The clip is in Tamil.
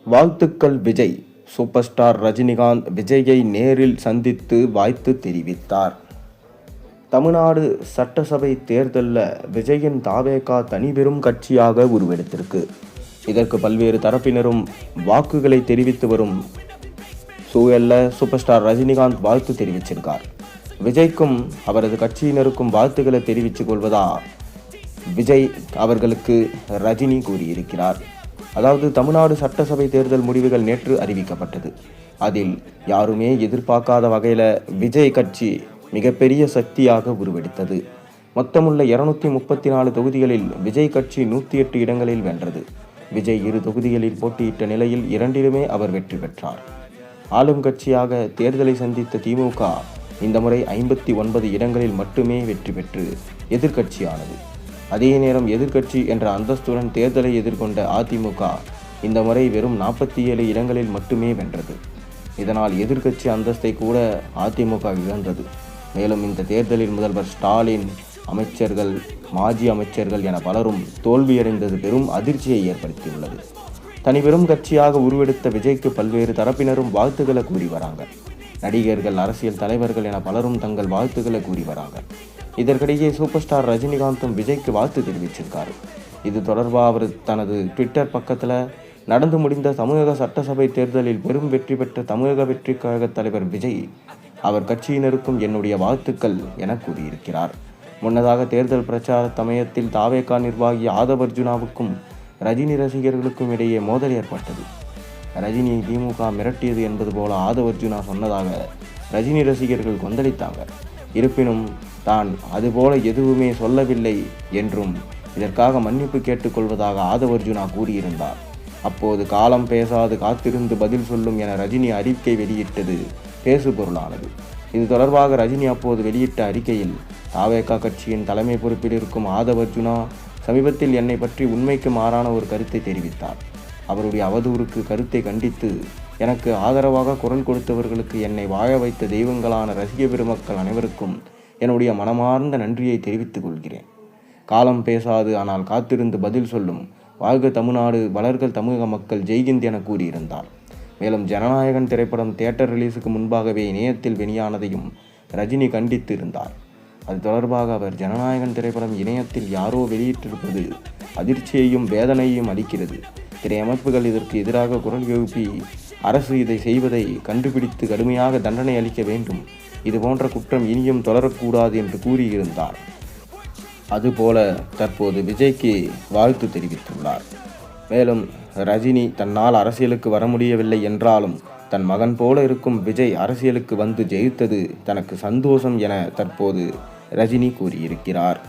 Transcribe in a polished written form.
வாழ்த்துக்கள் விஜய். சூப்பர் ஸ்டார் ரஜினிகாந்த் விஜயை நேரில் சந்தித்து வாழ்த்து தெரிவித்தார். தமிழ்நாடு சட்டசபை தேர்தலில் விஜயின் தாவேகா தனிபெரும் கட்சியாக உருவெடுத்திருக்கு. இதற்கு பல்வேறு தரப்பினரும் வாக்குகளை தெரிவித்து வரும் சூழல்ல சூப்பர் ஸ்டார் ரஜினிகாந்த் வாழ்த்து தெரிவிச்சிருக்கார். விஜய்க்கும் அவரது கட்சியினருக்கும் வாழ்த்துக்களை தெரிவித்துக் கொள்வதா விஜய் அவர்களுக்கு ரஜினி கூறியிருக்கிறார். அதாவது தமிழ்நாடு சட்டசபை தேர்தல் முடிவுகள் நேற்று அறிவிக்கப்பட்டது. அதில் யாருமே எதிர்பார்க்காத வகையில் விஜய் கட்சி மிகப்பெரிய சக்தியாக உருவெடுத்தது. மொத்தமுள்ள 234 தொகுதிகளில் விஜய் கட்சி 108 இடங்களில் வென்றது. விஜய் 2 தொகுதிகளில் போட்டியிட்ட நிலையில் 2லுமே அவர் வெற்றி பெற்றார். ஆளும் கட்சியாக தேர்தலை சந்தித்த திமுக இந்த முறை 59 இடங்களில் மட்டுமே வெற்றி பெற்று எதிர்க்கட்சியானது. அதே நேரம் எதிர்க்கட்சி என்ற அந்தஸ்துடன் தேர்தலை எதிர்கொண்ட அதிமுக இந்த முறை வெறும் 47 இடங்களில் மட்டுமே வென்றது. இதனால் எதிர்க்கட்சி அந்தஸ்தை கூட அதிமுக இழந்தது. மேலும் இந்த தேர்தலில் முதல்வர் ஸ்டாலின், அமைச்சர்கள், மாஜி அமைச்சர்கள் என பலரும் தோல்வியடைந்தது பெரும் அதிர்ச்சியை ஏற்படுத்தியுள்ளது. தனிபெரும் கட்சியாக உருவெடுத்த விஜய்க்கு பல்வேறு தரப்பினரும் வாழ்த்துக்களை கூறி வராங்க. நடிகர்கள், அரசியல் தலைவர்கள் என பலரும் தங்கள் வாழ்த்துக்களை கூறி வராங்க. இதற்கிடையே சூப்பர் ஸ்டார் ரஜினிகாந்தும் விஜய்க்கு வாழ்த்து தெரிவிச்சிருக்காரு. இது தொடர்பாக அவர் தனது ட்விட்டர் பக்கத்தில் நடந்து முடிந்த தமிழக சட்டசபை தேர்தலில் பெரும் வெற்றி பெற்ற தமிழக வெற்றி கழக தலைவர் விஜய் அவர் கட்சியினருக்கும் என்னுடைய வாழ்த்துக்கள் என கூறியிருக்கிறார். முன்னதாக தேர்தல் பிரச்சார சமயத்தில் தாவேகா நிர்வாகி ஆதவ் அர்ஜுனாவுக்கும் ரஜினி ரசிகர்களுக்கும் இடையே மோதல் ஏற்பட்டது. ரஜினியை திமுக மிரட்டியது என்பது போல ஆதவ் அர்ஜுனா சொன்னதாக ரஜினி ரசிகர்கள் கொந்தளித்தாங்க. இருப்பினும் தான் அதுபோல எதுவுமே சொல்லவில்லை என்றும் இதற்காக மன்னிப்பு கேட்டுக்கொள்வதாக ஆதவ் அர்ஜுனா கூறியிருந்தார். அப்போது காலம் பேசாது காத்திருந்து பதில் சொல்லும் என ரஜினி அறிக்கை வெளியிட்டது பேசுபொருளானது. இது தொடர்பாக ரஜினி அப்போது வெளியிட்ட அறிக்கையில் தாவேகா கட்சியின் தலைமை பொறுப்பில் இருக்கும் ஆதவ் அர்ஜுனா சமீபத்தில் என்னை பற்றி உண்மைக்கு மாறான ஒரு கருத்தை தெரிவித்தார். அவருடைய அவதூறுக்கு கருத்தை கண்டித்து எனக்கு ஆதரவாக குரல் கொடுத்தவர்களுக்கு என்னை வாழ வைத்த தெய்வங்களான ரசிக பெருமக்கள் அனைவருக்கும் என்னுடைய மனமார்ந்த நன்றியை தெரிவித்துக் கொள்கிறேன். காலம் பேசாது ஆனால் காத்திருந்து பதில் சொல்லும். வாழ்க தமிழ்நாடு, வளர்கள் தமிழக மக்கள், ஜெய்ஹிந்த் என கூறியிருந்தார். மேலும் ஜனநாயகன் திரைப்படம் தியேட்டர் ரிலீஸுக்கு முன்பாகவே இணையத்தில் வெளியானதையும் ரஜினி கண்டித்து இருந்தார். அது தொடர்பாக அவர் ஜனநாயகன் திரைப்படம் இணையத்தில் யாரோ வெளியிட்டிருப்பது அதிர்ச்சியையும் வேதனையையும் அளிக்கிறது. திரையமைப்புகள் இதற்கு எதிராக குரல் எழுப்பி அரசு இதை செய்வதை கண்டுபிடித்து கடுமையாக தண்டனை அளிக்க வேண்டும். இதுபோன்ற குற்றம் இனியும் தொடரக்கூடாது என்று கூறியிருந்தார். அதுபோல தற்போது விஜய்க்கு வாழ்த்து தெரிவித்துள்ளார். மேலும் ரஜினி தன்னால் அரசியலுக்கு வர முடியவில்லை என்றாலும் தன் மகன் போல இருக்கும் விஜய் அரசியலுக்கு வந்து ஜெயித்தது தனக்கு சந்தோஷம் என தற்போது ரஜினி கூறியிருக்கிறார்.